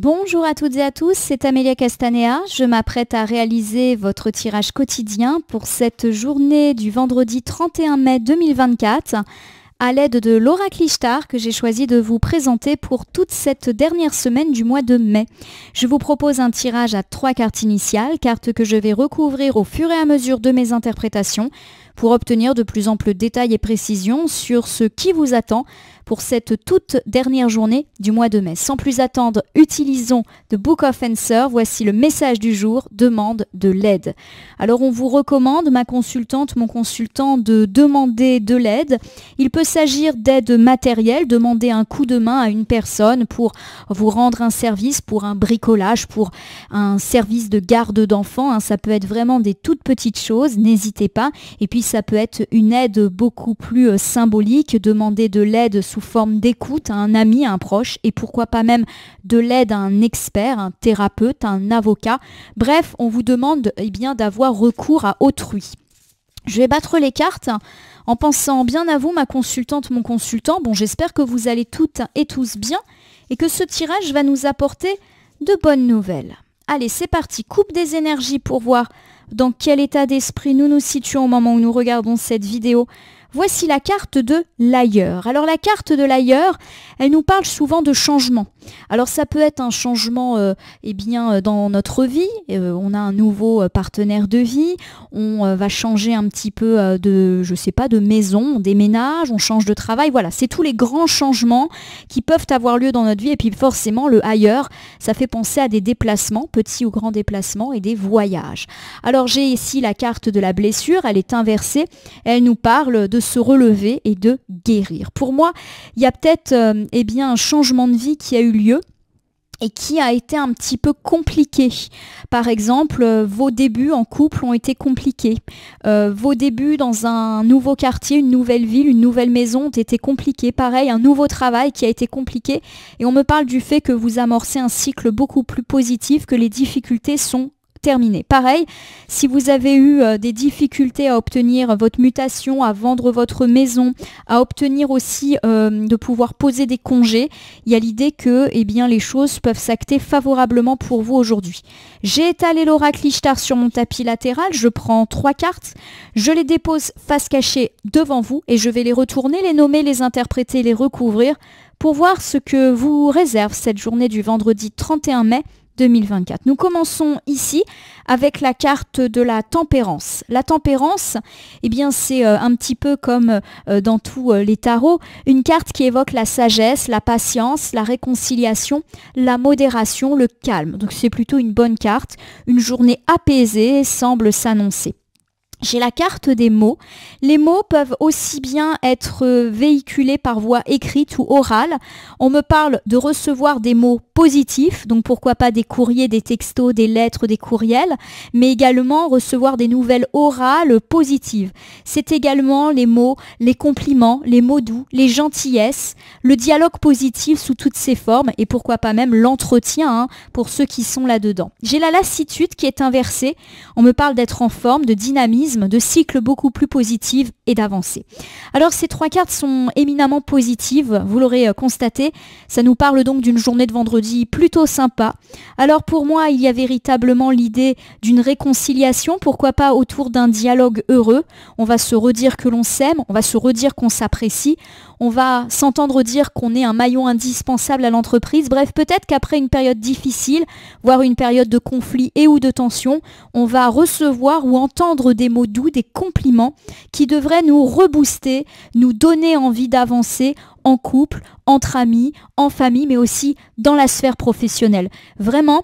Bonjour à toutes et à tous, c'est Amélia Castanea. Je m'apprête à réaliser votre tirage quotidien pour cette journée du vendredi 31 mai 2024 à l'aide de l'oracle Ishtar que j'ai choisi de vous présenter pour toute cette dernière semaine du mois de mai. Je vous propose un tirage à 3 cartes initiales, cartes que je vais recouvrir au fur et à mesure de mes interprétations pour obtenir de plus amples détails et précisions sur ce qui vous attend pour cette toute dernière journée du mois de mai. Sans plus attendre, utilisons The Book of Answer. Voici le message du jour, demande de l'aide. Alors on vous recommande, ma consultante, mon consultant, de demander de l'aide. Il peut s'agir d'aide matérielle, demander un coup de main à une personne pour vous rendre un service, pour un bricolage, pour un service de garde d'enfants. Ça peut être vraiment des toutes petites choses, n'hésitez pas. Et puis ça peut être une aide beaucoup plus symbolique, demander de l'aide sous forme d'écoute à un ami, à un proche, et pourquoi pas même de l'aide à un expert, un thérapeute, un avocat. Bref, on vous demande d'avoir recours à autrui. Je vais battre les cartes en pensant bien à vous, ma consultante, mon consultant. Bon, j'espère que vous allez toutes et tous bien et que ce tirage va nous apporter de bonnes nouvelles. Allez, c'est parti. Coupe des énergies pour voir dans quel état d'esprit nous nous situons au moment où nous regardons cette vidéo. Voici la carte de l'ailleurs. Alors la carte de l'ailleurs, elle nous parle souvent de changement. Alors ça peut être un changement dans notre vie. On a un nouveau partenaire de vie. On va changer un petit peu de maison, on déménage, on change de travail. Voilà, c'est tous les grands changements qui peuvent avoir lieu dans notre vie. Et puis forcément, le ailleurs, ça fait penser à des déplacements, petits ou grands déplacements et des voyages. Alors j'ai ici la carte de la blessure. Elle est inversée. Elle nous parle de se relever et de guérir. Pour moi, il y a peut-être un changement de vie qui a eu lieu et qui a été un petit peu compliqué. Par exemple, vos débuts en couple ont été compliqués. Vos débuts dans un nouveau quartier, une nouvelle ville, une nouvelle maison ont été compliqués. Pareil, un nouveau travail qui a été compliqué. Et on me parle du fait que vous amorcez un cycle beaucoup plus positif, que les difficultés sont terminé. Pareil, si vous avez eu des difficultés à obtenir votre mutation, à vendre votre maison, à obtenir aussi de pouvoir poser des congés, il y a l'idée que les choses peuvent s'acter favorablement pour vous aujourd'hui. J'ai étalé l'oracle Ishtar sur mon tapis latéral, je prends 3 cartes, je les dépose face cachée devant vous et je vais les retourner, les nommer, les interpréter, les recouvrir pour voir ce que vous réserve cette journée du vendredi 31 mai 2024. Nous commençons ici avec la carte de la tempérance. La tempérance, c'est un petit peu comme dans tous les tarots, une carte qui évoque la sagesse, la patience, la réconciliation, la modération, le calme. Donc c'est plutôt une bonne carte. Une journée apaisée semble s'annoncer. J'ai la carte des mots. Les mots peuvent aussi bien être véhiculés par voie écrite ou orale. On me parle de recevoir des mots positifs, donc pourquoi pas des courriers, des textos, des lettres, des courriels, mais également recevoir des nouvelles orales positives. C'est également les mots, les compliments, les mots doux, les gentillesses, le dialogue positif sous toutes ses formes et pourquoi pas même l'entretien pour ceux qui sont là-dedans. J'ai la lassitude qui est inversée. On me parle d'être en forme, de dynamisme, de cycles beaucoup plus positifs et d'avancer. Alors ces 3 cartes sont éminemment positives, vous l'aurez constaté, ça nous parle donc d'une journée de vendredi plutôt sympa. Alors pour moi, il y a véritablement l'idée d'une réconciliation, pourquoi pas autour d'un dialogue heureux. On va se redire que l'on s'aime, on va se redire qu'on s'apprécie, on va s'entendre dire qu'on est un maillon indispensable à l'entreprise. Bref, peut-être qu'après une période difficile, voire une période de conflit et ou de tension, on va recevoir ou entendre des mots doux, des compliments qui devraient nous rebooster, nous donner envie d'avancer en couple, entre amis, en famille, mais aussi dans la sphère professionnelle. Vraiment,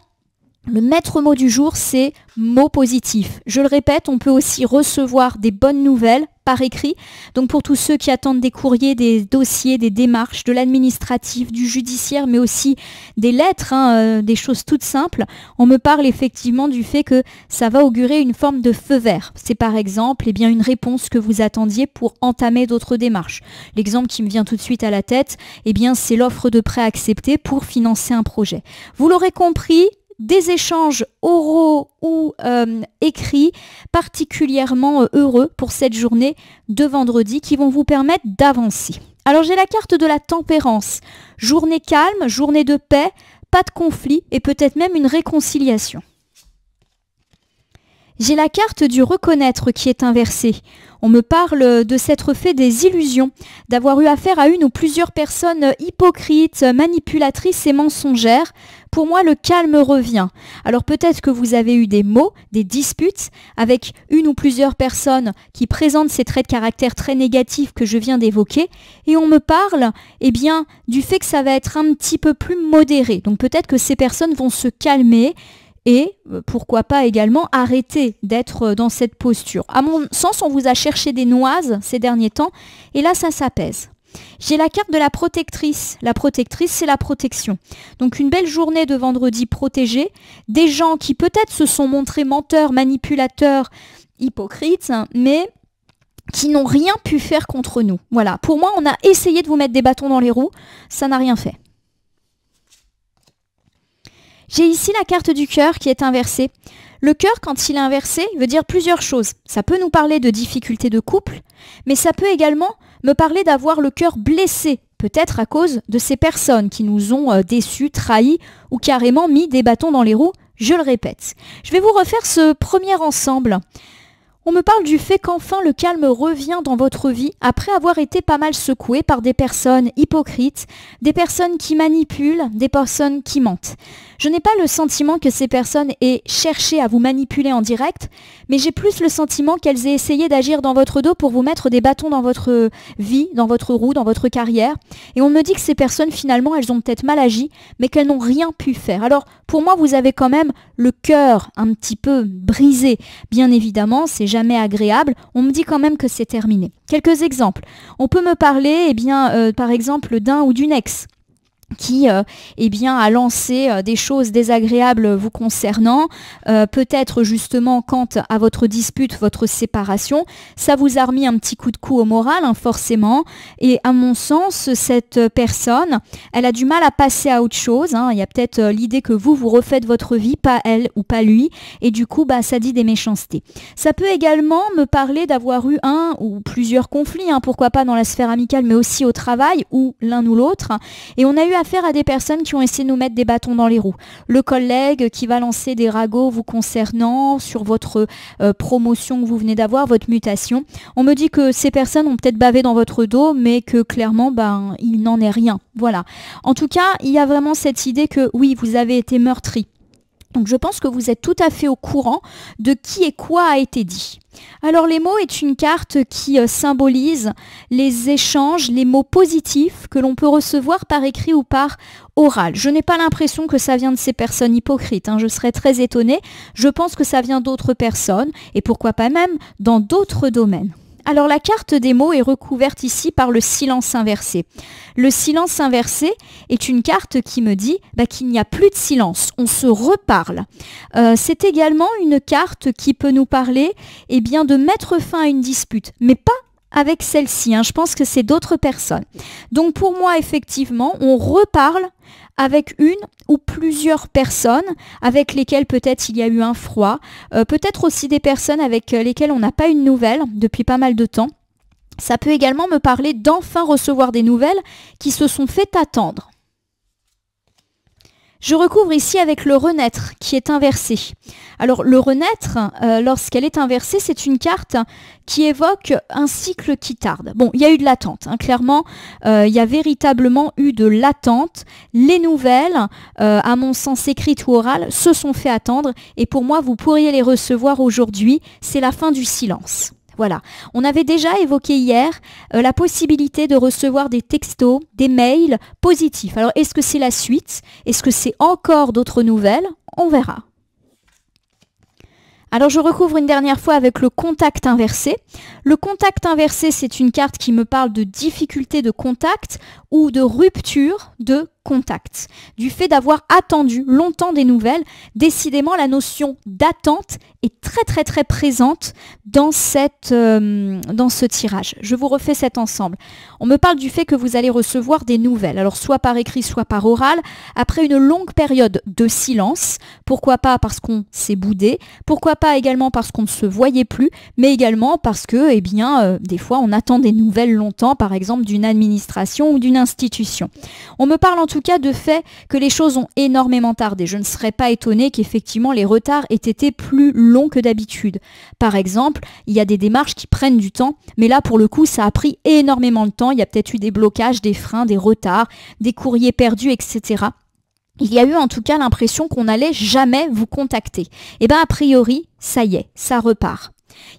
le maître mot du jour, c'est mots positifs. Je le répète, on peut aussi recevoir des bonnes nouvelles par écrit. Donc pour tous ceux qui attendent des courriers, des dossiers, des démarches, de l'administratif, du judiciaire, mais aussi des lettres, des choses toutes simples, on me parle effectivement du fait que ça va augurer une forme de feu vert. C'est par exemple une réponse que vous attendiez pour entamer d'autres démarches. L'exemple qui me vient tout de suite à la tête, c'est l'offre de prêt acceptée pour financer un projet. Vous l'aurez compris, des échanges oraux ou écrits particulièrement heureux pour cette journée de vendredi qui vont vous permettre d'avancer. Alors j'ai la carte de la tempérance. Journée calme, journée de paix, pas de conflit et peut-être même une réconciliation. J'ai la carte du reconnaître qui est inversée. On me parle de s'être fait des illusions, d'avoir eu affaire à une ou plusieurs personnes hypocrites, manipulatrices et mensongères. Pour moi, le calme revient. Alors peut-être que vous avez eu des maux, des disputes avec une ou plusieurs personnes qui présentent ces traits de caractère très négatifs que je viens d'évoquer. Et on me parle, eh bien, du fait que ça va être un petit peu plus modéré. Donc peut-être que ces personnes vont se calmer. Et pourquoi pas également arrêter d'être dans cette posture. À mon sens, on vous a cherché des noises ces derniers temps et là, ça s'apaise. J'ai la carte de la protectrice. La protectrice, c'est la protection. Donc une belle journée de vendredi protégé. Des gens qui peut-être se sont montrés menteurs, manipulateurs, hypocrites, mais qui n'ont rien pu faire contre nous. Voilà. Pour moi, on a essayé de vous mettre des bâtons dans les roues. Ça n'a rien fait. J'ai ici la carte du cœur qui est inversée. Le cœur, quand il est inversé, veut dire plusieurs choses. Ça peut nous parler de difficultés de couple, mais ça peut également me parler d'avoir le cœur blessé, peut-être à cause de ces personnes qui nous ont déçus, trahis ou carrément mis des bâtons dans les roues, je le répète. Je vais vous refaire ce premier ensemble. On me parle du fait qu'enfin le calme revient dans votre vie après avoir été pas mal secoué par des personnes hypocrites, des personnes qui manipulent, des personnes qui mentent. Je n'ai pas le sentiment que ces personnes aient cherché à vous manipuler en direct, mais j'ai plus le sentiment qu'elles aient essayé d'agir dans votre dos pour vous mettre des bâtons dans votre vie, dans votre roue, dans votre carrière. Et on me dit que ces personnes, finalement, elles ont peut-être mal agi, mais qu'elles n'ont rien pu faire. Alors, pour moi, vous avez quand même le cœur un petit peu brisé. Bien évidemment, c'est jamais agréable. On me dit quand même que c'est terminé. Quelques exemples. On peut me parler, par exemple, d'un ou d'une ex qui a lancé des choses désagréables vous concernant, peut-être justement quant à votre dispute, votre séparation, ça vous a remis un petit coup de cou au moral, forcément, et à mon sens, cette personne, elle a du mal à passer à autre chose, il y a peut-être l'idée que vous refaites votre vie, pas elle ou pas lui, et du coup, ça dit des méchancetés. Ça peut également me parler d'avoir eu un ou plusieurs conflits, pourquoi pas dans la sphère amicale, mais aussi au travail, ou l'un ou l'autre, et on a eu affaire à des personnes qui ont essayé de nous mettre des bâtons dans les roues. Le collègue qui va lancer des ragots vous concernant sur votre promotion que vous venez d'avoir, votre mutation. On me dit que ces personnes ont peut-être bavé dans votre dos, mais que clairement, il n'en est rien. Voilà. En tout cas, il y a vraiment cette idée que oui, vous avez été meurtri. Donc je pense que vous êtes tout à fait au courant de qui et quoi a été dit. Alors les mots est une carte qui symbolise les échanges, les mots positifs que l'on peut recevoir par écrit ou par oral. Je n'ai pas l'impression que ça vient de ces personnes hypocrites, je serais très étonnée. Je pense que ça vient d'autres personnes et pourquoi pas même dans d'autres domaines. Alors la carte des mots est recouverte ici par le silence inversé. Le silence inversé est une carte qui me dit qu'il n'y a plus de silence, on se reparle. C'est également une carte qui peut nous parler de mettre fin à une dispute, mais pas avec celle-ci, je pense que c'est d'autres personnes. Donc pour moi, effectivement, on reparle avec une ou plusieurs personnes avec lesquelles peut-être il y a eu un froid, peut-être aussi des personnes avec lesquelles on n'a pas eu de nouvelles depuis pas mal de temps. Ça peut également me parler d'enfin recevoir des nouvelles qui se sont fait attendre. Je recouvre ici avec le renaître qui est inversé. Alors le renaître, lorsqu'elle est inversée, c'est une carte qui évoque un cycle qui tarde. Bon, il y a eu de l'attente, clairement, il y a véritablement eu de l'attente. Les nouvelles, à mon sens écrites ou orales, se sont fait attendre et pour moi, vous pourriez les recevoir aujourd'hui. C'est la fin du silence. Voilà, on avait déjà évoqué hier la possibilité de recevoir des textos, des mails positifs. Alors, est-ce que c'est la suite? Est-ce que c'est encore d'autres nouvelles? On verra. Alors, je recouvre une dernière fois avec le contact inversé. Le contact inversé, c'est une carte qui me parle de difficulté de contact ou de rupture de contact. Du fait d'avoir attendu longtemps des nouvelles, décidément, la notion d'attente est très présente dans ce tirage. Je vous refais cet ensemble. On me parle du fait que vous allez recevoir des nouvelles, alors soit par écrit, soit par oral, après une longue période de silence. Pourquoi pas parce qu'on s'est boudé, pourquoi pas également parce qu'on ne se voyait plus, mais également parce que, des fois, on attend des nouvelles longtemps, par exemple d'une administration ou d'une institution. On me parle en tout cas de fait que les choses ont énormément tardé. Je ne serais pas étonnée qu'effectivement les retards aient été plus longs que d'habitude. Par exemple, il y a des démarches qui prennent du temps, mais là pour le coup ça a pris énormément de temps. Il y a peut-être eu des blocages, des freins, des retards, des courriers perdus, etc. Il y a eu en tout cas l'impression qu'on n'allait jamais vous contacter. Et bien a priori, ça y est, ça repart.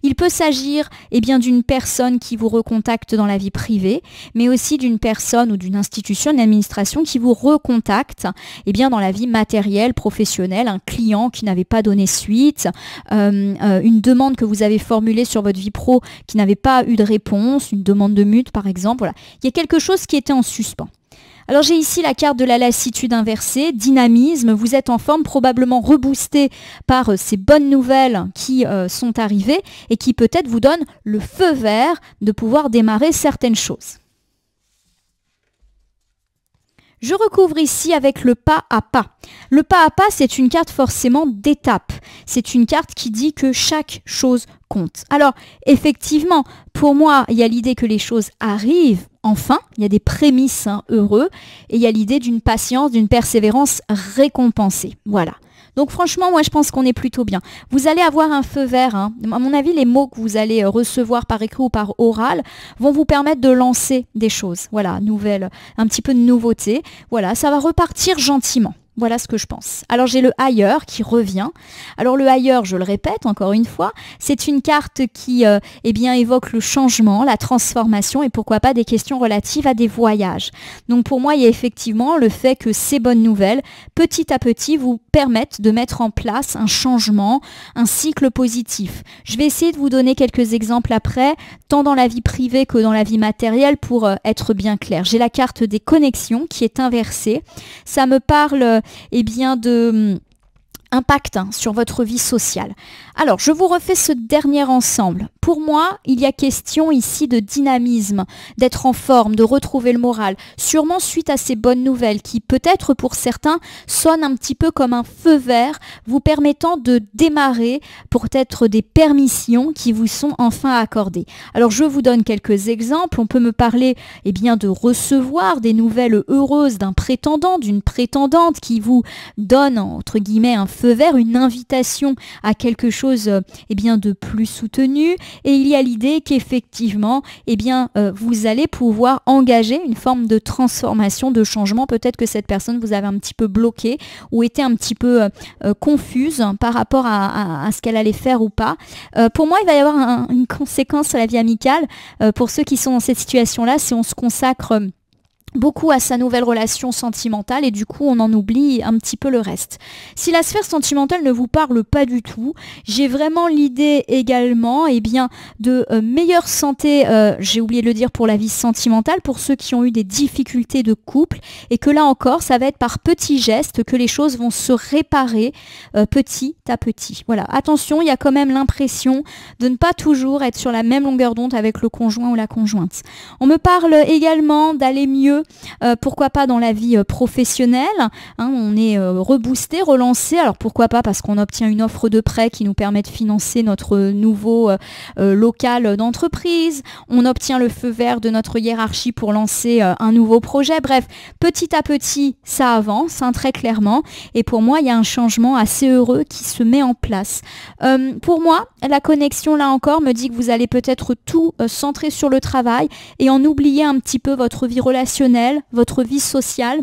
Il peut s'agir d'une personne qui vous recontacte dans la vie privée, mais aussi d'une personne ou d'une institution, d'une administration qui vous recontacte dans la vie matérielle, professionnelle, un client qui n'avait pas donné suite, une demande que vous avez formulée sur votre vie pro qui n'avait pas eu de réponse, une demande de mute par exemple. Voilà. Il y a quelque chose qui était en suspens. Alors j'ai ici la carte de la lassitude inversée, dynamisme, vous êtes en forme, probablement reboosté par ces bonnes nouvelles qui sont arrivées et qui peut-être vous donnent le feu vert de pouvoir démarrer certaines choses. Je recouvre ici avec le pas à pas. Le pas à pas, c'est une carte forcément d'étape. C'est une carte qui dit que chaque chose compte. Alors, effectivement, pour moi, il y a l'idée que les choses arrivent enfin. Il y a des prémices heureux. Et il y a l'idée d'une patience, d'une persévérance récompensée. Voilà. Donc franchement, moi je pense qu'on est plutôt bien. Vous allez avoir un feu vert. À mon avis, les mots que vous allez recevoir par écrit ou par oral vont vous permettre de lancer des choses. Voilà, nouvelle, un petit peu de nouveauté. Voilà, ça va repartir gentiment. Voilà ce que je pense. Alors j'ai le ailleurs qui revient. Alors le ailleurs, je le répète encore une fois, c'est une carte qui évoque le changement, la transformation et pourquoi pas des questions relatives à des voyages. Donc pour moi, il y a effectivement le fait que ces bonnes nouvelles, petit à petit, vous permettent de mettre en place un changement, un cycle positif. Je vais essayer de vous donner quelques exemples après, tant dans la vie privée que dans la vie matérielle pour être bien clair. J'ai la carte des connexions qui est inversée. Ça me parle de impact sur votre vie sociale. Alors, je vous refais ce dernier ensemble. Pour moi, il y a question ici de dynamisme, d'être en forme, de retrouver le moral, sûrement suite à ces bonnes nouvelles qui, peut-être pour certains, sonnent un petit peu comme un feu vert, vous permettant de démarrer peut-être des permissions qui vous sont enfin accordées. Alors, je vous donne quelques exemples. On peut me parler de recevoir des nouvelles heureuses d'un prétendant, d'une prétendante qui vous donne, entre guillemets, un feu vert, une invitation à quelque chose de plus soutenu. Et il y a l'idée qu'effectivement, vous allez pouvoir engager une forme de transformation, de changement. Peut-être que cette personne vous avait un petit peu bloqué ou était un petit peu confuse par rapport à ce qu'elle allait faire ou pas. Pour moi, il va y avoir une conséquence à la vie amicale. Pour ceux qui sont dans cette situation-là, si on se consacre beaucoup à sa nouvelle relation sentimentale et du coup on en oublie un petit peu le reste. Si la sphère sentimentale ne vous parle pas du tout, j'ai vraiment l'idée également de meilleure santé, j'ai oublié de le dire pour la vie sentimentale, pour ceux qui ont eu des difficultés de couple et que là encore ça va être par petits gestes que les choses vont se réparer petit à petit. Voilà, attention, il y a quand même l'impression de ne pas toujours être sur la même longueur d'onde avec le conjoint ou la conjointe. On me parle également d'aller mieux pourquoi pas dans la vie professionnelle, on est reboosté, relancé, alors pourquoi pas parce qu'on obtient une offre de prêt qui nous permet de financer notre nouveau local d'entreprise, on obtient le feu vert de notre hiérarchie pour lancer un nouveau projet, bref, petit à petit ça avance très clairement et pour moi il y a un changement assez heureux qui se met en place. Pour moi, la connexion là encore me dit que vous allez peut-être tout centrer sur le travail et en oublier un petit peu votre vie relationnelle, votre vie sociale.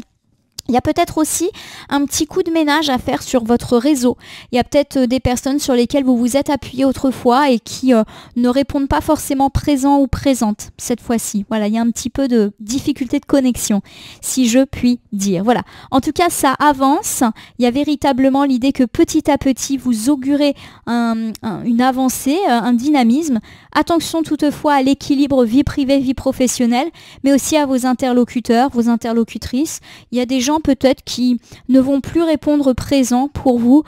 Il y a peut-être aussi un petit coup de ménage à faire sur votre réseau. Il y a peut-être des personnes sur lesquelles vous vous êtes appuyé autrefois et qui ne répondent pas forcément présents ou présentes cette fois-ci. Voilà, il y a un petit peu de difficulté de connexion, si je puis dire. Voilà. En tout cas, ça avance. Il y a véritablement l'idée que petit à petit, vous augurez une avancée, un dynamisme. Attention toutefois à l'équilibre vie privée, vie professionnelle, mais aussi à vos interlocuteurs, vos interlocutrices. Il y a des gens gens peut-être qui ne vont plus répondre présent pour vous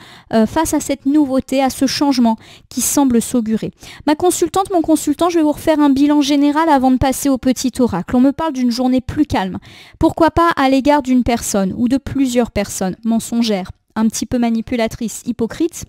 face à cette nouveauté, à ce changement qui semble s'augurer. Ma consultante, mon consultant, je vais vous refaire un bilan général avant de passer au petit oracle. On me parle d'une journée plus calme. Pourquoi pas à l'égard d'une personne ou de plusieurs personnes mensongères, un petit peu manipulatrices, hypocrites,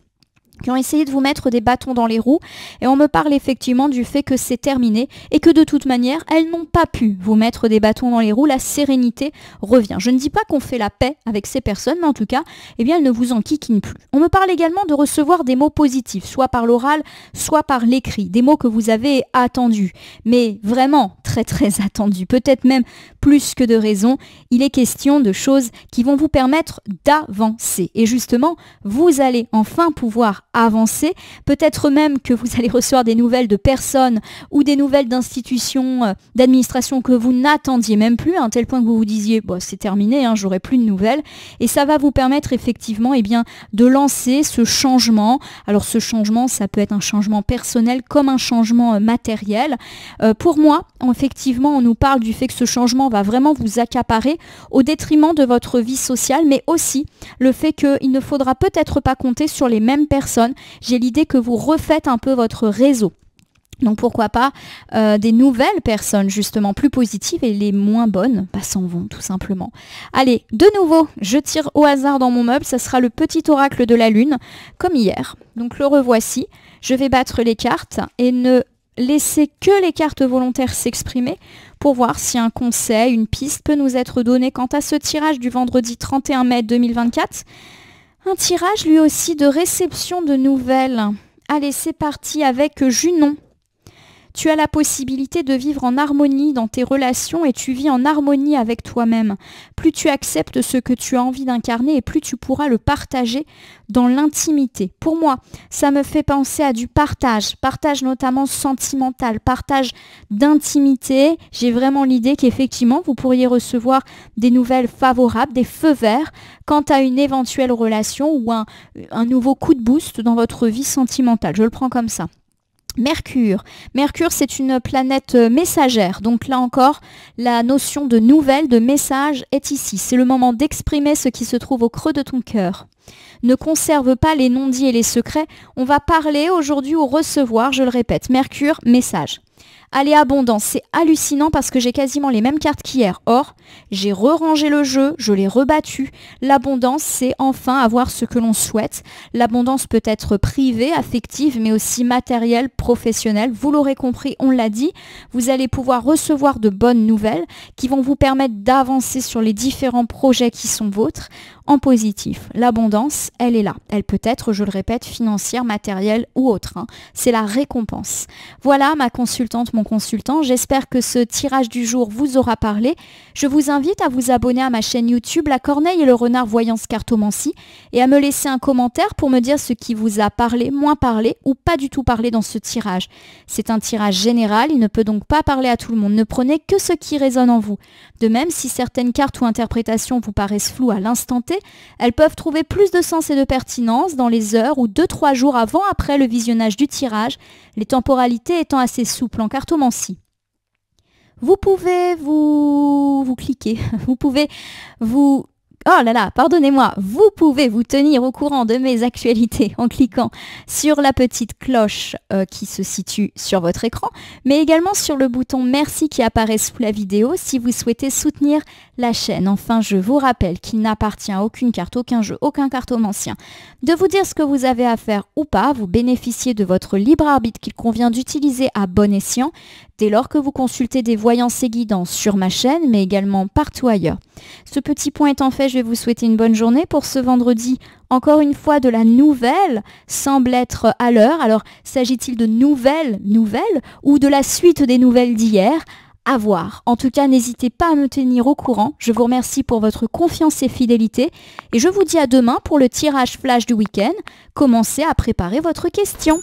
qui ont essayé de vous mettre des bâtons dans les roues, et on me parle effectivement du fait que c'est terminé et que de toute manière, elles n'ont pas pu vous mettre des bâtons dans les roues, la sérénité revient. Je ne dis pas qu'on fait la paix avec ces personnes, mais en tout cas, eh bien, elles ne vous enquiquinent plus. On me parle également de recevoir des mots positifs, soit par l'oral, soit par l'écrit, des mots que vous avez attendus, mais vraiment très très attendus, peut-être même plus que de raison. Il est question de choses qui vont vous permettre d'avancer, et justement, vous allez enfin pouvoir avancer, peut-être même que vous allez recevoir des nouvelles de personnes ou des nouvelles d'institutions, d'administration que vous n'attendiez même plus, à un tel point que vous vous disiez bon, c'est terminé, j'aurai plus de nouvelles, et ça va vous permettre effectivement de lancer ce changement. Alors ce changement, ça peut être un changement personnel comme un changement matériel. Pour moi, effectivement, on nous parle du fait que ce changement va vraiment vous accaparer au détriment de votre vie sociale, mais aussi le fait qu'il ne faudra peut-être pas compter sur les mêmes personnes. J'ai l'idée que vous refaites un peu votre réseau. Donc pourquoi pas des nouvelles personnes justement plus positives, et les moins bonnes s'en vont tout simplement. Allez, de nouveau, je tire au hasard dans mon meuble, ça sera le petit oracle de la lune, comme hier. Donc le revoici, je vais battre les cartes et ne laisser que les cartes volontaires s'exprimer pour voir si un conseil, une piste peut nous être donné quant à ce tirage du vendredi 31 mai 2024. Un tirage lui aussi de réception de nouvelles. Allez, c'est parti avec Junon. Tu as la possibilité de vivre en harmonie dans tes relations et tu vis en harmonie avec toi-même. Plus tu acceptes ce que tu as envie d'incarner et plus tu pourras le partager dans l'intimité. Pour moi, ça me fait penser à du partage notamment sentimental, partage d'intimité. J'ai vraiment l'idée qu'effectivement, vous pourriez recevoir des nouvelles favorables, des feux verts quant à une éventuelle relation ou un nouveau coup de boost dans votre vie sentimentale. Je le prends comme ça. Mercure, c'est une planète messagère, donc là encore, la notion de nouvelle, de message est ici. C'est le moment d'exprimer ce qui se trouve au creux de ton cœur. Ne conserve pas les non-dits et les secrets, on va parler aujourd'hui ou recevoir, je le répète, Mercure, message. Allez, abondance, c'est hallucinant parce que j'ai quasiment les mêmes cartes qu'hier. Or, j'ai re-rangé le jeu, je l'ai rebattu. L'abondance, c'est enfin avoir ce que l'on souhaite. L'abondance peut être privée, affective, mais aussi matérielle, professionnelle. Vous l'aurez compris, on l'a dit. Vous allez pouvoir recevoir de bonnes nouvelles qui vont vous permettre d'avancer sur les différents projets qui sont vôtres en positif. L'abondance, elle est là. Elle peut être, je le répète, financière, matérielle ou autre. C'est la récompense. Voilà ma consultante, mon consultant. J'espère que ce tirage du jour vous aura parlé. Je vous invite à vous abonner à ma chaîne YouTube La Corneille et le Renard Voyance Cartomancie et à me laisser un commentaire pour me dire ce qui vous a parlé, moins parlé ou pas du tout parlé dans ce tirage. C'est un tirage général, il ne peut donc pas parler à tout le monde. Ne prenez que ce qui résonne en vous. De même, si certaines cartes ou interprétations vous paraissent floues à l'instant T, elles peuvent trouver plus de sens et de pertinence dans les heures ou 2-3 jours avant après le visionnage du tirage, les temporalités étant assez souples en cartomancie. Vous pouvez vous cliquer, vous pouvez vous... Oh là là, pardonnez-moi, vous pouvez vous tenir au courant de mes actualités en cliquant sur la petite cloche qui se situe sur votre écran, mais également sur le bouton merci qui apparaît sous la vidéo si vous souhaitez soutenir la chaîne. Enfin, je vous rappelle qu'il n'appartient à aucune carte, aucun jeu, aucun cartomancien de vous dire ce que vous avez à faire ou pas. Vous bénéficiez de votre libre arbitre qu'il convient d'utiliser à bon escient dès lors que vous consultez des voyances et guidances sur ma chaîne, mais également partout ailleurs. Ce petit point étant fait, je vais vous souhaiter une bonne journée pour ce vendredi. Encore une fois, de la nouvelle semble être à l'heure. Alors, s'agit-il de nouvelles ou de la suite des nouvelles d'hier ? À voir. En tout cas, n'hésitez pas à me tenir au courant. Je vous remercie pour votre confiance et fidélité. Et je vous dis à demain pour le tirage flash du week-end. Commencez à préparer votre question.